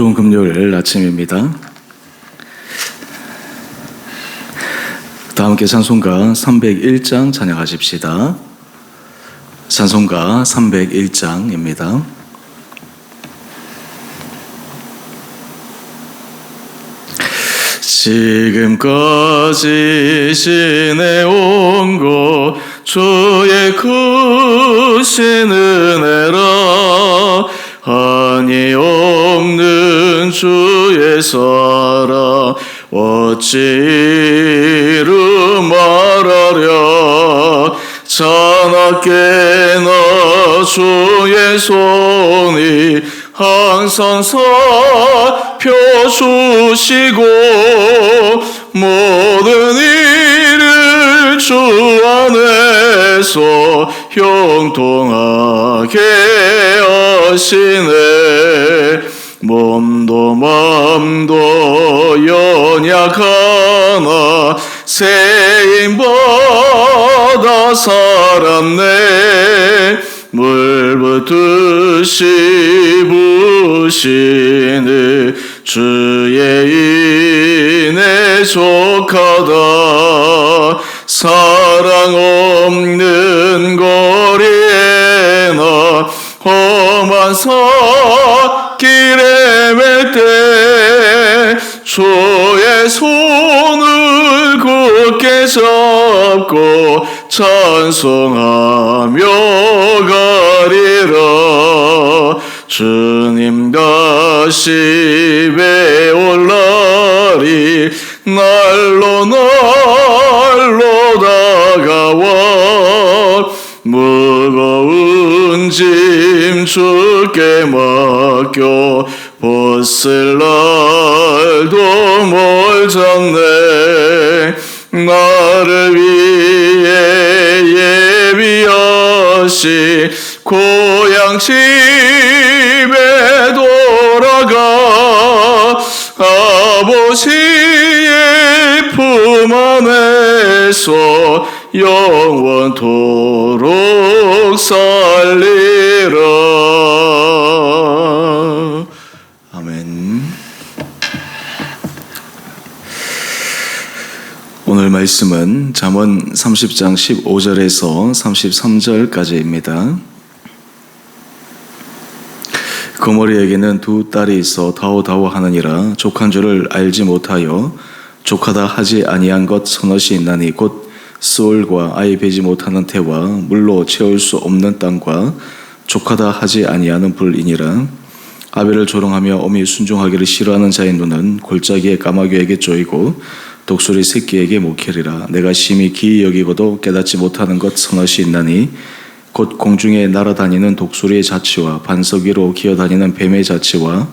좋은 금요일 아침입니다. 다 함께 찬송가 301장 찬양하십시다. 찬송가 301장입니다. 지금까지 지내온 것 주의 크신 은혜라. 한이 없는 주의 사랑 어찌 이루 말하랴. 자나깨나 주의 손이 항상 살펴주시고 모든 일을 주 안에서 형통하게 하시네. 몸도 맘도 연약하나 세임받아 살았네. 물붓듯이 부시네. 주의 인에 족하다. 사랑 없는 거리에 나 험한 길에 맬 때 주의 손을 굳게 잡고 찬송하며 가리라. 주님 다시 배올 날이 날로 다가와. 무거운 짐 주께 맡겨 벗을 날도 멀잖네. 나를 위해 예비하시 고향 집에 돌아가. 아버지의 품 안에서 영원토록 살리라. 아멘. 오늘 말씀은 잠언 30장 15절에서 33절까지입니다. 거머리에게는 두 딸이 있어 다오다오하느니라. 족한 줄을 알지 못하여 족하다 하지 아니한 것 서너시 있나니 곧 스올과 아이 베지 못하는 태와 물로 채울 수 없는 땅과 족하다 하지 아니하는 불이니라. 아벨을 조롱하며 어미 순종하기를 싫어하는 자의 눈은 골짜기의 까마귀에게 쪼이고 독수리 새끼에게 목회리라. 내가 심히 기이 여기고도 깨닫지 못하는 것 서너시 있나니 곧 공중에 날아다니는 독수리의 자치와 반석 위로 기어다니는 뱀의 자치와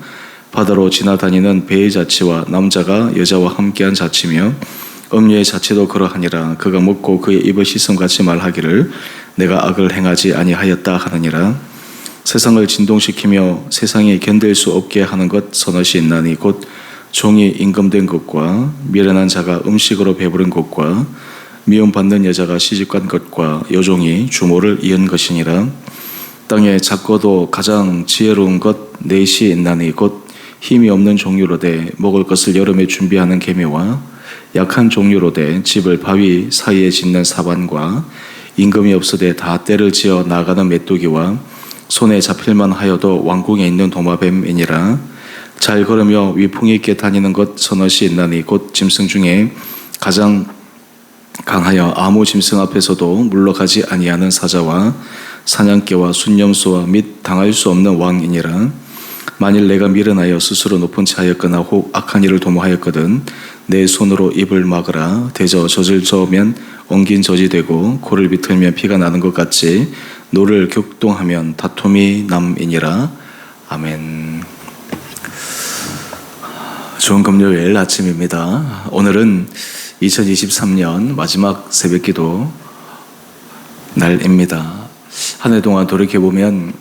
바다로 지나다니는 배의 자치와 남자가 여자와 함께한 자치며 음녀의 자치도 그러하니라. 그가 먹고 그의 입을 씻음같이 말하기를 내가 악을 행하지 아니하였다 하느니라. 세상을 진동시키며 세상에 견딜 수 없게 하는 것 서너시 있나니 곧 종이 임금된 것과 미련한 자가 음식으로 배부른 것과 미움받는 여자가 시집간 것과 여종이 주모를 이은 것이니라. 땅에 작고도 가장 지혜로운 것 넷이 있나니 곧 힘이 없는 종류로되 먹을 것을 여름에 준비하는 개미와 약한 종류로되 집을 바위 사이에 짓는 사반과 임금이 없으되 다 때를 지어 나가는 메뚜기와 손에 잡힐만 하여도 왕궁에 있는 도마뱀이니라. 잘 걸으며 위풍이 있게 다니는 것 서너시 있나니 곧 짐승 중에 가장 강하여 아무 짐승 앞에서도 물러가지 아니하는 사자와 사냥개와 순념수와 및 당할 수 없는 왕이니라. 만일 내가 미련하여 스스로 높은 채 하였거나 혹 악한 일을 도모하였거든 내 손으로 입을 막으라. 대저 젖을 저으면 엉긴 젖이 되고 코를 비틀면 피가 나는 것 같이 노를 격동하면 다툼이 남이니라. 아멘. 좋은 금요일 아침입니다. 오늘은 2023년 마지막 새벽기도 날입니다. 한 해 동안 돌이켜보면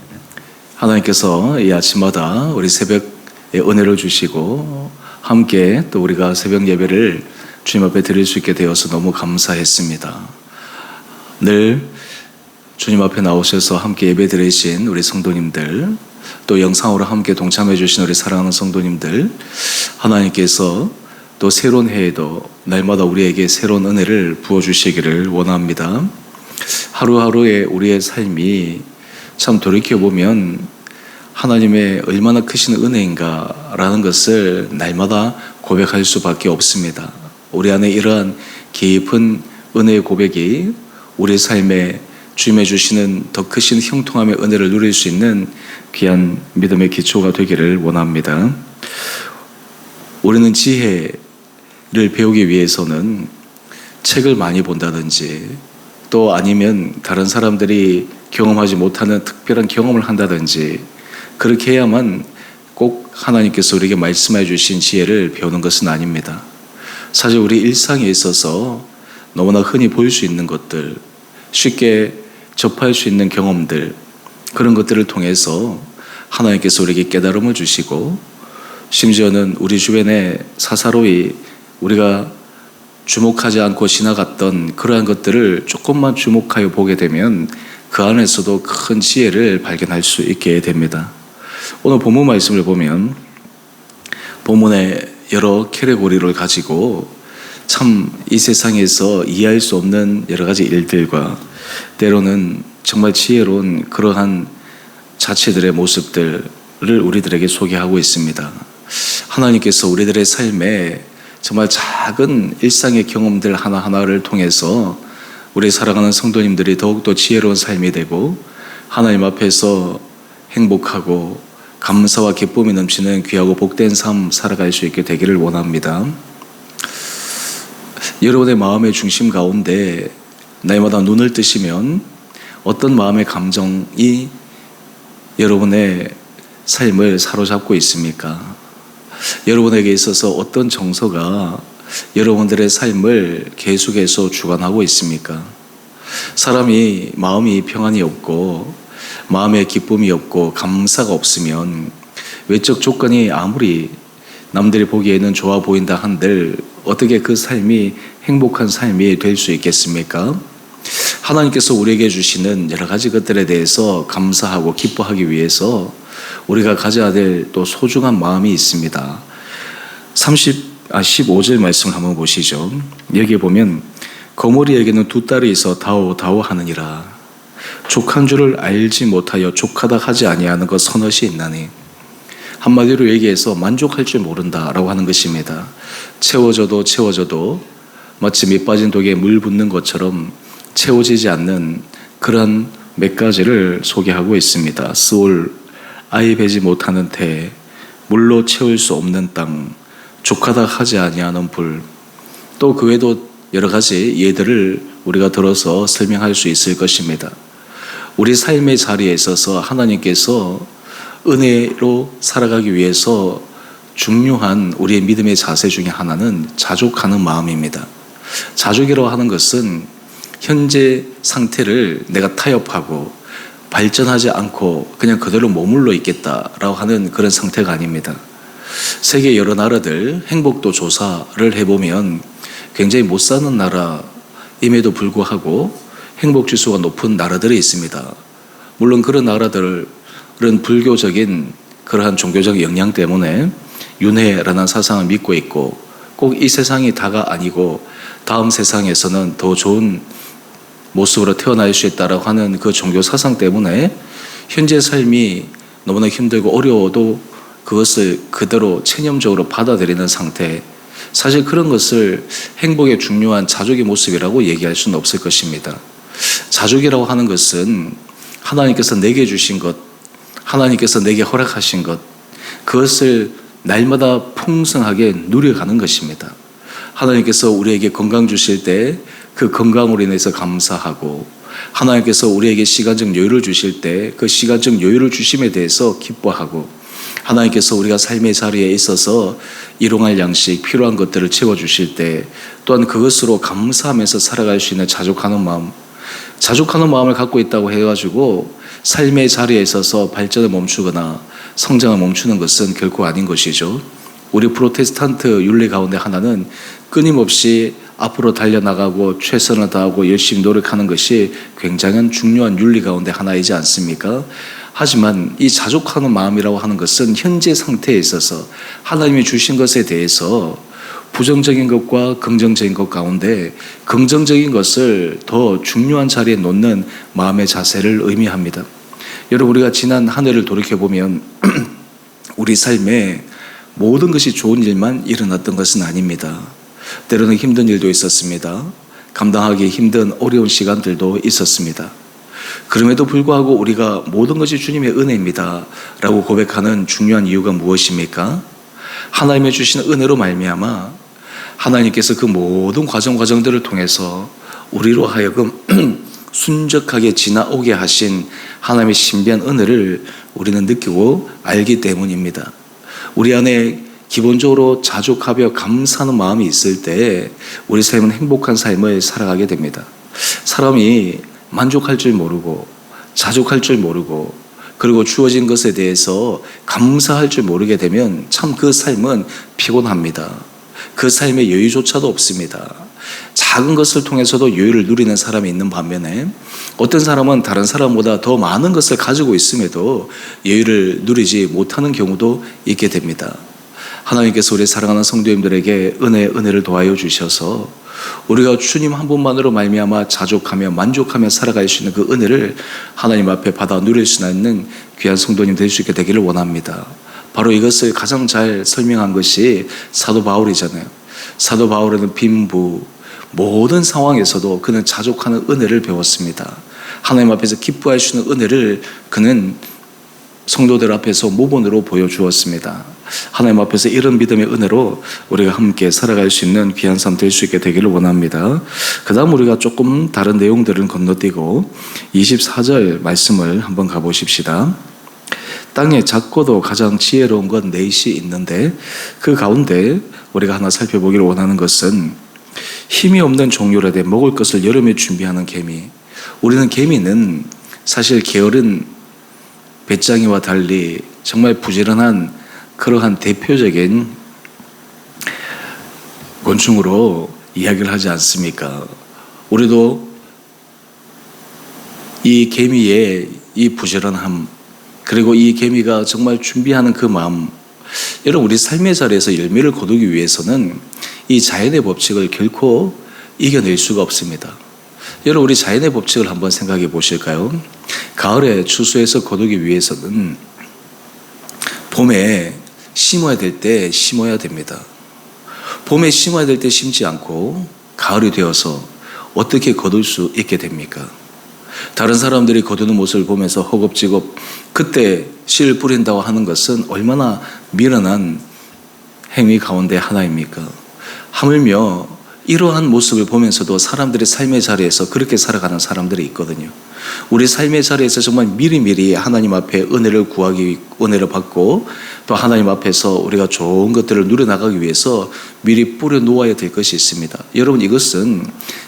하나님께서 이 아침마다 우리 새벽에 은혜를 주시고 함께 또 우리가 새벽 예배를 주님 앞에 드릴 수 있게 되어서 너무 감사했습니다. 늘 주님 앞에 나오셔서 함께 예배 드리신 우리 성도님들, 또 영상으로 함께 동참해 주신 우리 사랑하는 성도님들, 하나님께서 또 새로운 해에도 날마다 우리에게 새로운 은혜를 부어주시기를 원합니다. 하루하루의 우리의 삶이 참 돌이켜보면 하나님의 얼마나 크신 은혜인가라는 것을 날마다 고백할 수밖에 없습니다. 우리 안에 이러한 깊은 은혜의 고백이 우리 삶에 주님의 주시는 더 크신 형통함의 은혜를 누릴 수 있는 귀한 믿음의 기초가 되기를 원합니다. 우리는 지혜를 배우기 위해서는 책을 많이 본다든지 또 아니면 다른 사람들이 경험하지 못하는 특별한 경험을 한다든지 그렇게 해야만 꼭 하나님께서 우리에게 말씀해 주신 지혜를 배우는 것은 아닙니다. 사실 우리 일상에 있어서 너무나 흔히 볼 수 있는 것들, 쉽게 접할 수 있는 경험들, 그런 것들을 통해서 하나님께서 우리에게 깨달음을 주시고 심지어는 우리 주변에 사사로이 우리가 주목하지 않고 지나갔던 그러한 것들을 조금만 주목하여 보게 되면 그 안에서도 큰 지혜를 발견할 수 있게 됩니다. 오늘 본문 말씀을 보면 본문에 여러 캐테고리를 가지고 참 이 세상에서 이해할 수 없는 여러 가지 일들과 때로는 정말 지혜로운 그러한 자체들의 모습들을 우리들에게 소개하고 있습니다. 하나님께서 우리들의 삶에 정말 작은 일상의 경험들 하나하나를 통해서 우리 사랑하는 성도님들이 더욱더 지혜로운 삶이 되고 하나님 앞에서 행복하고 감사와 기쁨이 넘치는 귀하고 복된 삶 살아갈 수 있게 되기를 원합니다. 여러분의 마음의 중심 가운데 날마다 눈을 뜨시면 어떤 마음의 감정이 여러분의 삶을 사로잡고 있습니까? 여러분에게 있어서 어떤 정서가 여러분들의 삶을 계속해서 주관하고 있습니까? 사람이 마음이 평안이 없고 마음에 기쁨이 없고 감사가 없으면 외적 조건이 아무리 남들이 보기에는 좋아 보인다 한들 어떻게 그 삶이 행복한 삶이 될 수 있겠습니까? 하나님께서 우리에게 주시는 여러 가지 것들에 대해서 감사하고 기뻐하기 위해서 우리가 가져야 될 또 소중한 마음이 있습니다. 15절 말씀 한번 보시죠. 여기 보면 거머리에게는 두 딸이 있어 다오 하느니라. 족한 줄을 알지 못하여 족하다 하지 아니하는 것 서너시 있나니. 한마디로 얘기해서 만족할 줄 모른다라고 하는 것입니다. 채워져도 마치 밑 빠진 독에 물 붓는 것처럼 채워지지 않는 그런 몇 가지를 소개하고 있습니다. 스올, 아이 베지 못하는 태, 물로 채울 수 없는 땅, 족하다 하지 아니하는 불, 또 그 외에도 여러 가지 예들을 우리가 들어서 설명할 수 있을 것입니다. 우리 삶의 자리에 있어서 하나님께서 은혜로 살아가기 위해서 중요한 우리의 믿음의 자세 중에 하나는 자족하는 마음입니다. 자족이라고 하는 것은 현재 상태를 내가 타협하고 발전하지 않고 그냥 그대로 머물러 있겠다라고 하는 그런 상태가 아닙니다. 세계 여러 나라들 행복도 조사를 해보면 굉장히 못 사는 나라임에도 불구하고 행복 지수가 높은 나라들이 있습니다. 물론 그런 나라들은 불교적인 그러한 종교적 영향 때문에 윤회라는 사상을 믿고 있고 꼭 이 세상이 다가 아니고 다음 세상에서는 더 좋은 모습으로 태어날 수 있다라고 하는 그 종교 사상 때문에 현재 삶이 너무나 힘들고 어려워도 그것을 그대로 체념적으로 받아들이는 상태, 사실 그런 것을 행복의 중요한 자족의 모습이라고 얘기할 수는 없을 것입니다. 자족이라고 하는 것은 하나님께서 내게 주신 것, 하나님께서 내게 허락하신 것, 그것을 날마다 풍성하게 누려가는 것입니다. 하나님께서 우리에게 건강 주실 때 그 건강으로 인해서 감사하고, 하나님께서 우리에게 시간적 여유를 주실 때 그 시간적 여유를 주심에 대해서 기뻐하고, 하나님께서 우리가 삶의 자리에 있어서 일용할 양식, 필요한 것들을 채워주실 때 또한 그것으로 감사하면서 살아갈 수 있는 자족하는 마음, 자족하는 마음을 갖고 있다고 해가지고 삶의 자리에 있어서 발전을 멈추거나 성장을 멈추는 것은 결코 아닌 것이죠. 우리 프로테스탄트 윤리 가운데 하나는 끊임없이 앞으로 달려나가고 최선을 다하고 열심히 노력하는 것이 굉장한 중요한 윤리 가운데 하나이지 않습니까? 하지만 이 자족하는 마음이라고 하는 것은 현재 상태에 있어서 하나님이 주신 것에 대해서 부정적인 것과 긍정적인 것 가운데 긍정적인 것을 더 중요한 자리에 놓는 마음의 자세를 의미합니다. 여러분, 우리가 지난 한 해를 돌이켜보면 우리 삶에 모든 것이 좋은 일만 일어났던 것은 아닙니다. 때로는 힘든 일도 있었습니다. 감당하기 힘든 어려운 시간들도 있었습니다. 그럼에도 불구하고 우리가 모든 것이 주님의 은혜입니다 라고 고백하는 중요한 이유가 무엇입니까? 하나님의 주신 은혜로 말미암아 하나님께서 그 모든 과정들을 통해서 우리로 하여금 순적하게 지나오게 하신 하나님의 신비한 은혜를 우리는 느끼고 알기 때문입니다. 우리 안에 기본적으로 자족하며 감사하는 마음이 있을 때 우리 삶은 행복한 삶을 살아가게 됩니다. 사람이 만족할 줄 모르고 자족할 줄 모르고 그리고 주어진 것에 대해서 감사할 줄 모르게 되면 참 그 삶은 피곤합니다. 그 삶에 여유조차도 없습니다. 작은 것을 통해서도 여유를 누리는 사람이 있는 반면에 어떤 사람은 다른 사람보다 더 많은 것을 가지고 있음에도 여유를 누리지 못하는 경우도 있게 됩니다. 하나님께서 우리 사랑하는 성도님들에게 은혜를 도하여 주셔서 우리가 주님 한 분만으로 말미암아 자족하며 만족하며 살아갈 수 있는 그 은혜를 하나님 앞에 받아 누릴 수 있는 귀한 성도님 될 수 있게 되기를 원합니다. 바로 이것을 가장 잘 설명한 것이 사도 바울이잖아요. 사도 바울은 빈부 모든 상황에서도 그는 자족하는 은혜를 배웠습니다. 하나님 앞에서 기뻐할 수 있는 은혜를 그는 성도들 앞에서 모본으로 보여주었습니다. 하나님 앞에서 이런 믿음의 은혜로 우리가 함께 살아갈 수 있는 귀한 삶 될 수 있게 되기를 원합니다. 그 다음 우리가 조금 다른 내용들은 건너뛰고 24절 말씀을 한번 가보십시다. 땅에 작고도 가장 지혜로운 건 넷이 있는데 그 가운데 우리가 하나 살펴보기를 원하는 것은 힘이 없는 종류라되 먹을 것을 여름에 준비하는 개미. 우리는 개미는 사실 게으른 배짱이와 달리 정말 부지런한 그러한 대표적인 곤충으로 이야기를 하지 않습니까? 우리도 이 개미의 이 부지런함 그리고 이 개미가 정말 준비하는 그 마음, 여러분 우리 삶의 자리에서 열매를 거두기 위해서는 이 자연의 법칙을 결코 이겨낼 수가 없습니다. 여러분 우리 자연의 법칙을 한번 생각해 보실까요? 가을에 추수해서 거두기 위해서는 봄에 심어야 될 때 심어야 됩니다. 봄에 심어야 될 때 심지 않고 가을이 되어서 어떻게 거둘 수 있게 됩니까? 다른 사람들이 거두는 모습을 보면서 허겁지겁 그때 씨를 뿌린다고 하는 것은 얼마나 미련한 행위 가운데 하나입니까? 하물며 이러한 모습을 보면서도 사람들의 삶의 자리에서 그렇게 살아가는 사람들이 있거든요. 우리 삶의 자리에서 정말 미리미리 하나님 앞에 은혜를 구하기, 은혜를 받고 또 하나님 앞에서 우리가 좋은 것들을 누려나가기 위해서 미리 뿌려 놓아야 될 것이 있습니다. 여러분 이것은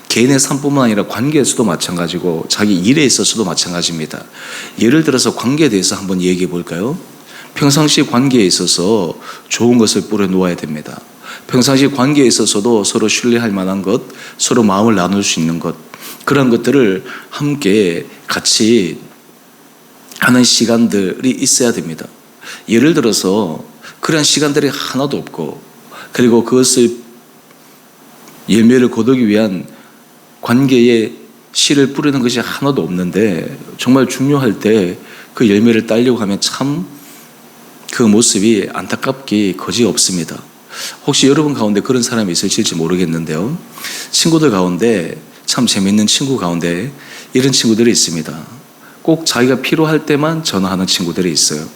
개인의 삶뿐만 아니라 관계에서도 마찬가지고 자기 일에 있어서도 마찬가지입니다. 예를 들어서 관계에 대해서 한번 얘기해 볼까요? 평상시 관계에 있어서 좋은 것을 뿌려 놓아야 됩니다. 평상시 관계에 있어서도 서로 신뢰할 만한 것, 서로 마음을 나눌 수 있는 것, 그런 것들을 함께 같이 하는 시간들이 있어야 됩니다. 예를 들어서 그런 시간들이 하나도 없고 그리고 그것을 열매를 거두기 위한 관계에 씨를 뿌리는 것이 하나도 없는데 정말 중요할 때 그 열매를 따려고 하면 참 그 모습이 안타깝기 거지없습니다. 혹시 여러분 가운데 그런 사람이 있으실지 모르겠는데요. 친구들 가운데 참 재밌는 친구 가운데 이런 친구들이 있습니다. 꼭 자기가 필요할 때만 전화하는 친구들이 있어요.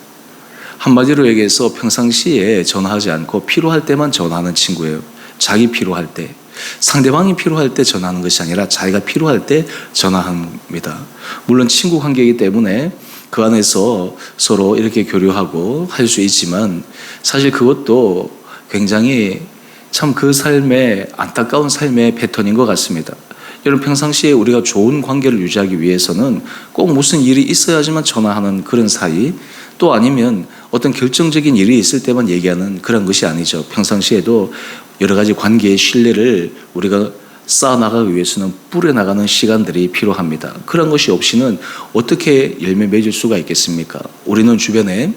한마디로 얘기해서 평상시에 전화하지 않고 필요할 때만 전화하는 친구예요. 자기 필요할 때. 상대방이 필요할 때 전화하는 것이 아니라 자기가 필요할 때 전화합니다. 물론 친구 관계이기 때문에 그 안에서 서로 이렇게 교류하고 할 수 있지만 사실 그것도 굉장히 참 그 삶의 안타까운 삶의 패턴인 것 같습니다. 여러분 평상시에 우리가 좋은 관계를 유지하기 위해서는 꼭 무슨 일이 있어야지만 전화하는 그런 사이, 또 아니면 어떤 결정적인 일이 있을 때만 얘기하는 그런 것이 아니죠. 평상시에도 여러 가지 관계의 신뢰를 우리가 쌓아나가기 위해서는 뿌려나가는 시간들이 필요합니다. 그런 것이 없이는 어떻게 열매 맺을 수가 있겠습니까? 우리는 주변에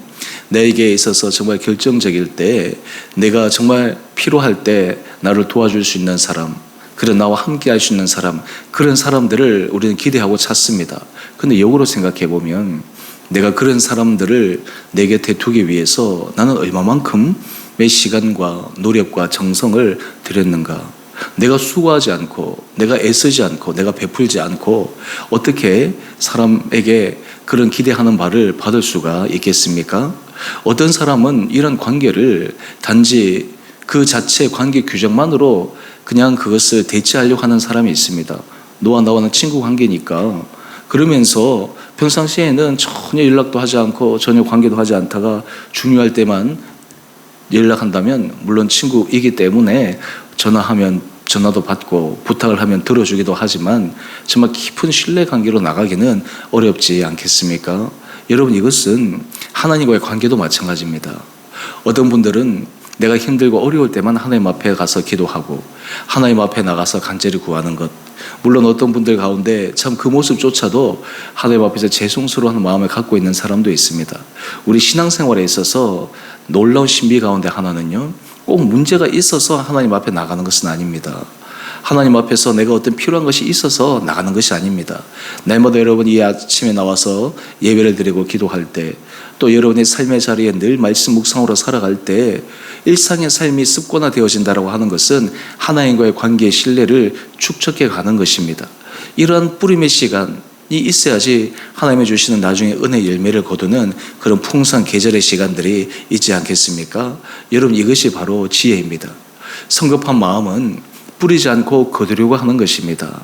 나에게 있어서 정말 결정적일 때, 내가 정말 필요할 때 나를 도와줄 수 있는 사람, 그런 나와 함께 할 수 있는 사람, 그런 사람들을 우리는 기대하고 찾습니다. 근데 역으로 생각해 보면 내가 그런 사람들을 내 곁에 두기 위해서 나는 얼마만큼 내 시간과 노력과 정성을 들였는가? 내가 수고하지 않고, 내가 애쓰지 않고, 내가 베풀지 않고 어떻게 사람에게 그런 기대하는 바를 받을 수가 있겠습니까? 어떤 사람은 이런 관계를 단지 그 자체 관계 규정만으로 그냥 그것을 대체하려고 하는 사람이 있습니다. 너와 나와는 친구 관계니까. 그러면서 평상시에는 전혀 연락도 하지 않고 전혀 관계도 하지 않다가 중요할 때만 연락한다면, 물론 친구이기 때문에 전화하면 전화도 받고 부탁을 하면 들어주기도 하지만 정말 깊은 신뢰 관계로 나가기는 어렵지 않겠습니까? 여러분, 이것은 하나님과의 관계도 마찬가지입니다. 어떤 분들은 내가 힘들고 어려울 때만 하나님 앞에 가서 기도하고 하나님 앞에 나가서 간절히 구하는 것, 물론 어떤 분들 가운데 참 그 모습조차도 하나님 앞에서 죄송스러워하는 마음을 갖고 있는 사람도 있습니다. 우리 신앙생활에 있어서 놀라운 신비 가운데 하나는요, 꼭 문제가 있어서 하나님 앞에 나가는 것은 아닙니다. 하나님 앞에서 내가 어떤 필요한 것이 있어서 나가는 것이 아닙니다. 날마다 여러분이 이 아침에 나와서 예배를 드리고 기도할 때, 또 여러분의 삶의 자리에 늘 말씀 묵상으로 살아갈 때 일상의 삶이 습관화되어진다고 하는 것은 하나님과의 관계의 신뢰를 축적해 가는 것입니다. 이러한 뿌림의 시간이 있어야지 하나님이 주시는 나중에 은혜 열매를 거두는 그런 풍성한 계절의 시간들이 있지 않겠습니까? 여러분, 이것이 바로 지혜입니다. 성급한 마음은 뿌리지 않고 거두려고 하는 것입니다.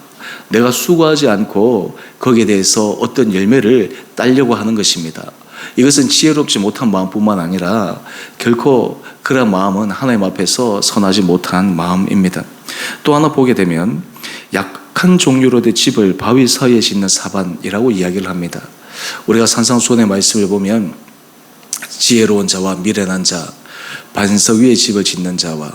내가 수고하지 않고 거기에 대해서 어떤 열매를 따려고 하는 것입니다. 이것은 지혜롭지 못한 마음뿐만 아니라 결코 그런 마음은 하나님 앞에서 선하지 못한 마음입니다. 또 하나 보게 되면 약한 종류로 된 집을 바위 사이에 짓는 사반이라고 이야기를 합니다. 우리가 산상수훈의 말씀을 보면 지혜로운 자와 미련한 자, 반석 위에 집을 짓는 자와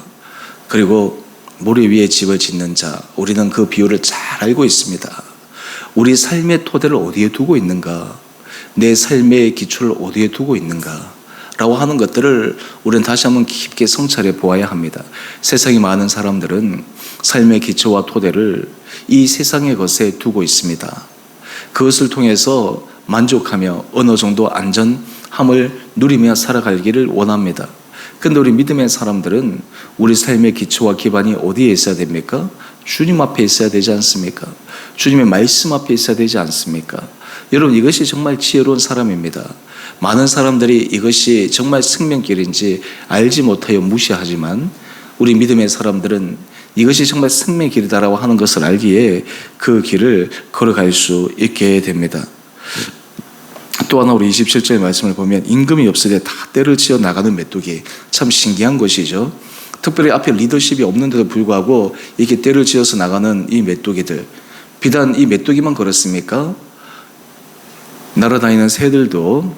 그리고 모래 위에 집을 짓는 자, 우리는 그 비유를 잘 알고 있습니다. 우리 삶의 토대를 어디에 두고 있는가? 내 삶의 기초를 어디에 두고 있는가? 라고 하는 것들을 우리는 다시 한번 깊게 성찰해 보아야 합니다. 세상에 많은 사람들은 삶의 기초와 토대를 이 세상의 것에 두고 있습니다. 그것을 통해서 만족하며 어느 정도 안전함을 누리며 살아가기를 원합니다. 근데 우리 믿음의 사람들은 우리 삶의 기초와 기반이 어디에 있어야 됩니까? 주님 앞에 있어야 되지 않습니까? 주님의 말씀 앞에 있어야 되지 않습니까? 여러분, 이것이 정말 지혜로운 사람입니다. 많은 사람들이 이것이 정말 생명길인지 알지 못하여 무시하지만 우리 믿음의 사람들은 이것이 정말 생명의 길이다라고 하는 것을 알기에 그 길을 걸어갈 수 있게 됩니다. 또 하나 우리 27절의 말씀을 보면 임금이 없을 때 다 때를 지어 나가는 메뚜기, 참 신기한 것이죠. 특별히 앞에 리더십이 없는데도 불구하고 이렇게 때를 지어서 나가는 이 메뚜기들, 비단 이 메뚜기만 그렇습니까? 날아다니는 새들도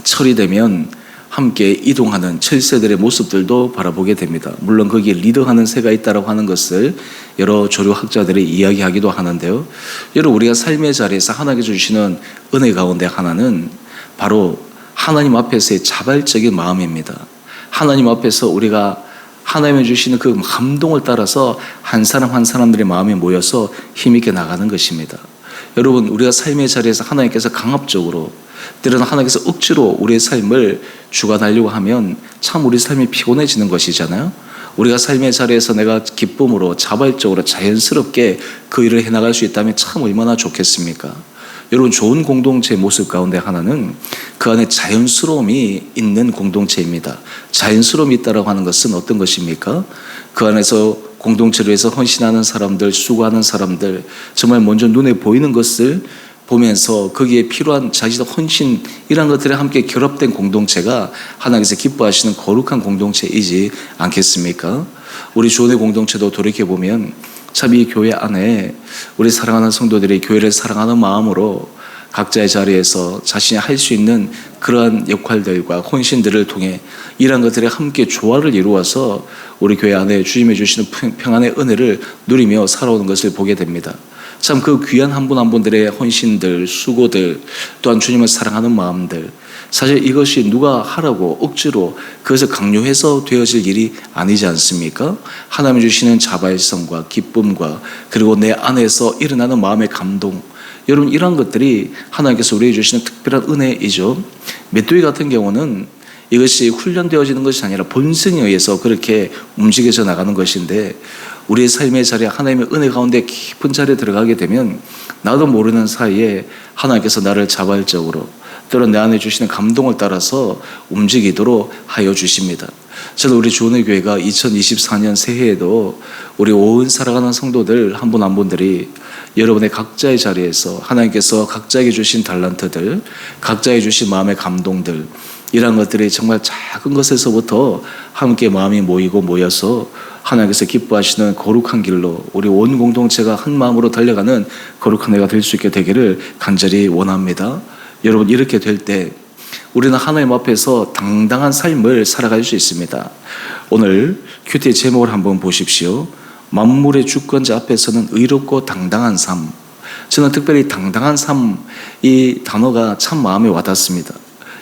철이 되면 함께 이동하는 철새들의 모습들도 바라보게 됩니다. 물론 거기에 리더하는 새가 있다고 하는 것을 여러 조류학자들이 이야기하기도 하는데요. 여러분, 우리가 삶의 자리에서 하나님께 주시는 은혜 가운데 하나는 바로 하나님 앞에서의 자발적인 마음입니다. 하나님 앞에서 우리가 하나님이 주시는 그 감동을 따라서 한 사람 한 사람들의 마음이 모여서 힘있게 나가는 것입니다. 여러분, 우리가 삶의 자리에서 하나님께서 강압적으로, 때로는 하나님께서 억지로 우리의 삶을 주관하려고 하면 참 우리 삶이 피곤해지는 것이잖아요. 우리가 삶의 자리에서 내가 기쁨으로 자발적으로 자연스럽게 그 일을 해나갈 수 있다면 참 얼마나 좋겠습니까? 여러분, 좋은 공동체의 모습 가운데 하나는 그 안에 자연스러움이 있는 공동체입니다. 자연스러움이 있다고 하는 것은 어떤 것입니까? 그 안에서 공동체를 위해서 헌신하는 사람들, 수고하는 사람들, 정말 먼저 눈에 보이는 것을 보면서 거기에 필요한 자기의 헌신, 이런 것들이 함께 결합된 공동체가 하나님께서 기뻐하시는 거룩한 공동체이지 않겠습니까? 우리 주원의 공동체도 돌이켜보면 참 이 교회 안에 우리 사랑하는 성도들이 교회를 사랑하는 마음으로 각자의 자리에서 자신이 할 수 있는 그러한 역할들과 헌신들을 통해 이러한 것들이 함께 조화를 이루어서 우리 교회 안에 주님이 주시는 평안의 은혜를 누리며 살아오는 것을 보게 됩니다. 참 그 귀한 한 분 한 분들의 헌신들, 수고들, 또한 주님을 사랑하는 마음들, 사실 이것이 누가 하라고 억지로 그것을 강요해서 되어질 일이 아니지 않습니까? 하나님이 주시는 자발성과 기쁨과 그리고 내 안에서 일어나는 마음의 감동, 여러분 이러한 것들이 하나님께서 우리에게 주시는 특별한 은혜이죠. 메뚜기 같은 경우는 이것이 훈련되어지는 것이 아니라 본성에 의해서 그렇게 움직여져 나가는 것인데, 우리의 삶의 자리에 하나님의 은혜 가운데 깊은 자리에 들어가게 되면 나도 모르는 사이에 하나님께서 나를 자발적으로 또는 내 안에 주시는 감동을 따라서 움직이도록 하여 주십니다. 저도 우리 주원의 교회가 2024년 새해에도 우리 온 살아가는 성도들 한 분 한 분들이 여러분의 각자의 자리에서 하나님께서 각자에게 주신 달란트들, 각자에게 주신 마음의 감동들, 이러한 것들이 정말 작은 것에서부터 함께 마음이 모이고 모여서 하나님께서 기뻐하시는 거룩한 길로 우리 온 공동체가 한 마음으로 달려가는 거룩한 해가 될 수 있게 되기를 간절히 원합니다. 여러분 이렇게 될 때 우리는 하나님 앞에서 당당한 삶을 살아갈 수 있습니다. 오늘 큐티의 제목을 한번 보십시오. 만물의 주권자 앞에서는 의롭고 당당한 삶. 저는 특별히 당당한 삶, 이 단어가 참 마음에 와닿습니다.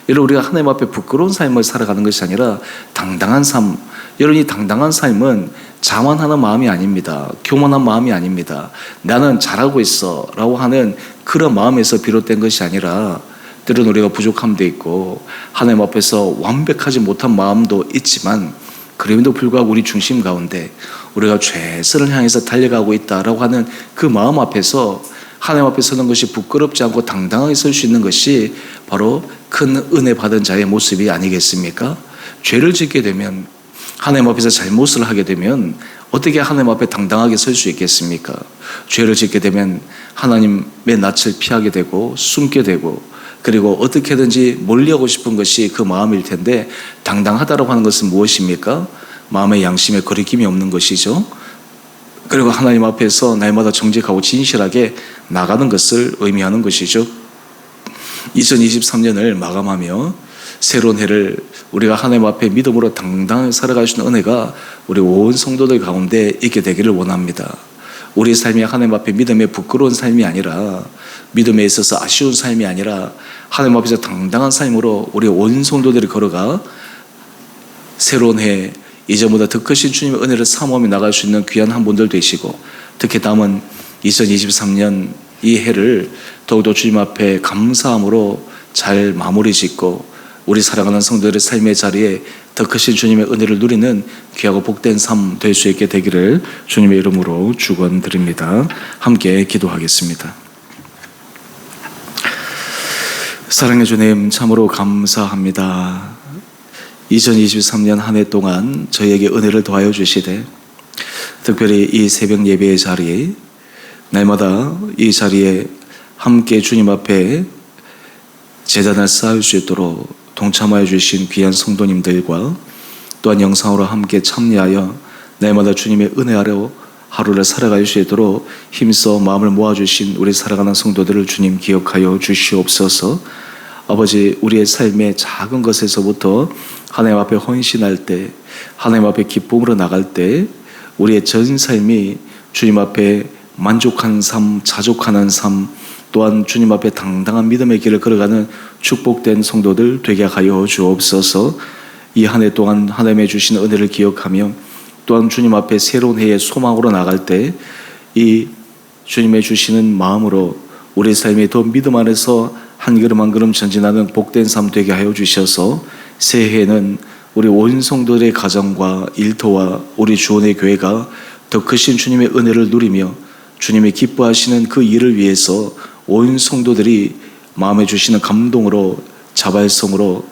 여러분 우리가 하나님 앞에 부끄러운 삶을 살아가는 것이 아니라 당당한 삶. 여러분 이 당당한 삶은 자만하는 마음이 아닙니다. 교만한 마음이 아닙니다. 나는 잘하고 있어 라고 하는 그런 마음에서 비롯된 것이 아니라, 때로는 우리가 부족함도 있고 하나님 앞에서 완벽하지 못한 마음도 있지만 그럼에도 불구하고 우리 중심 가운데 우리가 최선을 향해서 달려가고 있다라고 하는 그 마음 앞에서 하나님 앞에 서는 것이 부끄럽지 않고 당당하게 설 수 있는 것이 바로 큰 은혜 받은 자의 모습이 아니겠습니까? 죄를 짓게 되면, 하나님 앞에서 잘못을 하게 되면 어떻게 하나님 앞에 당당하게 설 수 있겠습니까? 죄를 짓게 되면 하나님의 낯을 피하게 되고 숨게 되고, 그리고 어떻게든지 멀리하고 싶은 것이 그 마음일 텐데, 당당하다라고 하는 것은 무엇입니까? 마음의 양심에 거리낌이 없는 것이죠. 그리고 하나님 앞에서 날마다 정직하고 진실하게 나가는 것을 의미하는 것이죠. 2023년을 마감하며 새로운 해를 우리가 하나님 앞에 믿음으로 당당하게 살아갈 수 있는 은혜가 우리 온 성도들 가운데 있게 되기를 원합니다. 우리 삶이 하나님 앞에 믿음의 부끄러운 삶이 아니라, 믿음에 있어서 아쉬운 삶이 아니라 하나님 앞에서 당당한 삶으로 우리 온 성도들이 걸어가 새로운 해, 이전보다 더 크신 주님의 은혜를 사모하며 나갈 수 있는 귀한 한 분들 되시고, 특히 남은 2023년 이 해를 더욱더 주님 앞에 감사함으로 잘 마무리 짓고 우리 사랑하는 성도들의 삶의 자리에 더 크신 주님의 은혜를 누리는 귀하고 복된 삶 될 수 있게 되기를 주님의 이름으로 축원드립니다. 함께 기도하겠습니다. 사랑해 주님, 참으로 감사합니다. 2023년 한 해 동안 저희에게 은혜를 더하여 주시되, 특별히 이 새벽 예배의 자리에 날마다 이 자리에 함께 주님 앞에 제단을 쌓을 수 있도록 동참하여 주신 귀한 성도님들과 또한 영상으로 함께 참여하여 날마다 주님의 은혜 아래 하루를 살아갈 수 있도록 힘써 마음을 모아주신 우리 살아가는 성도들을 주님 기억하여 주시옵소서. 아버지, 우리의 삶의 작은 것에서부터 하나님 앞에 헌신할 때, 하나님 앞에 기쁨으로 나갈 때 우리의 전 삶이 주님 앞에 만족한 삶, 자족하는 삶, 또한 주님 앞에 당당한 믿음의 길을 걸어가는 축복된 성도들 되게 하여 주옵소서. 이 한 해 동안 하나님의 주신 은혜를 기억하며 또한 주님 앞에 새로운 해의 소망으로 나갈 때 이 주님의 주시는 마음으로 우리 삶이 더 믿음 안에서 한 걸음 한 걸음 전진하는 복된 삶 되게 하여 주셔서 새해에는 우리 온 성도들의 가정과 일터와 우리 주원의 교회가 더 크신 주님의 은혜를 누리며 주님이 기뻐하시는 그 일을 위해서 온 성도들이 마음에 주시는 감동으로, 자발성으로,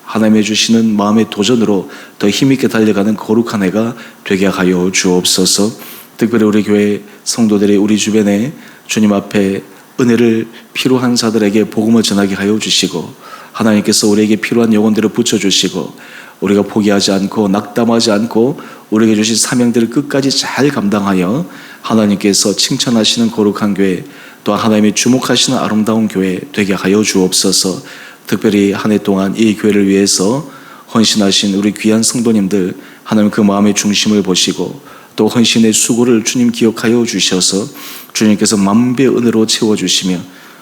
하나님의 주시는 마음의 도전으로 더 힘있게 달려가는 거룩한 해가 되게 하여 주옵소서. 특별히 우리 교회 성도들이 우리 주변에 주님 앞에 은혜를 필요한 자들에게 복음을 전하게 하여 주시고, 하나님께서 우리에게 필요한 영혼들을 붙여주시고, 우리가 포기하지 않고 낙담하지 않고 우리에게 주신 사명들을 끝까지 잘 감당하여 하나님께서 칭찬하시는 거룩한 교회, 또한 하나님이 주목하시는 아름다운 교회 되게 하여 주옵소서. 특별히 한 해 동안 이 교회를 위해서 헌신하신 우리 귀한 성도님들, 하나님 그 마음의 중심을 보시고 또 헌신의 수고를 주님 기억하여 주셔서 주님께서 만배의 은혜로 채워주시며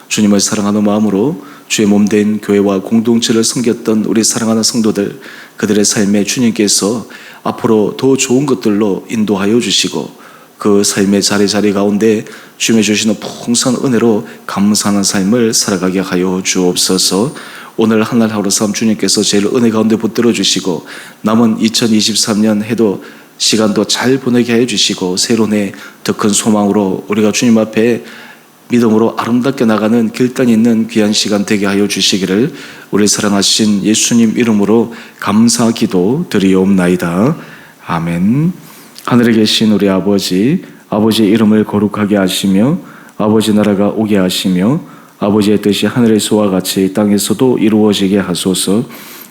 주님을 사랑하는 마음으로 주의 몸된 교회와 공동체를 섬겼던 우리 사랑하는 성도들, 그들의 삶에 주님께서 앞으로 더 좋은 것들로 인도하여 주시고 그 삶의 자리 가운데 주님이 주시는 풍성한 은혜로 감사하는 삶을 살아가게 하여 주옵소서. 오늘 하늘 하루 삶 주님께서 제일 은혜 가운데 붙들어 주시고 남은 2023년 해도 시간도 잘 보내게 해 주시고 새로운 해 더 큰 소망으로 우리가 주님 앞에 믿음으로 아름답게 나가는 길단 있는 귀한 시간 되게 하여 주시기를 우리 사랑하신 예수님 이름으로 감사 기도 드리옵나이다. 아멘. 하늘에 계신 우리 아버지의 이름을 거룩하게 하시며 아버지 나라가 오게 하시며 아버지의 뜻이 하늘에서와 같이 땅에서도 이루어지게 하소서.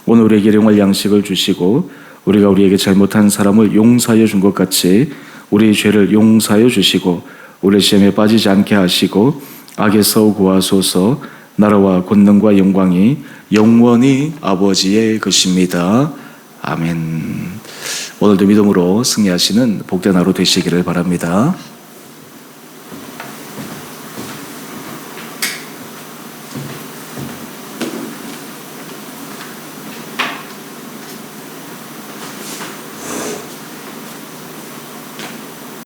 오늘 우리에게 일용할 양식을 주시고 우리가 우리에게 잘못한 사람을 용서하여 준 것 같이 우리의 죄를 용서하여 주시고 우리 시험에 빠지지 않게 하시고 악에서 구하소서. 나라와 권능과 영광이 영원히 아버지의 것입니다. 아멘. 오늘도 믿음으로 승리하시는 복된 하루 되시기를 바랍니다.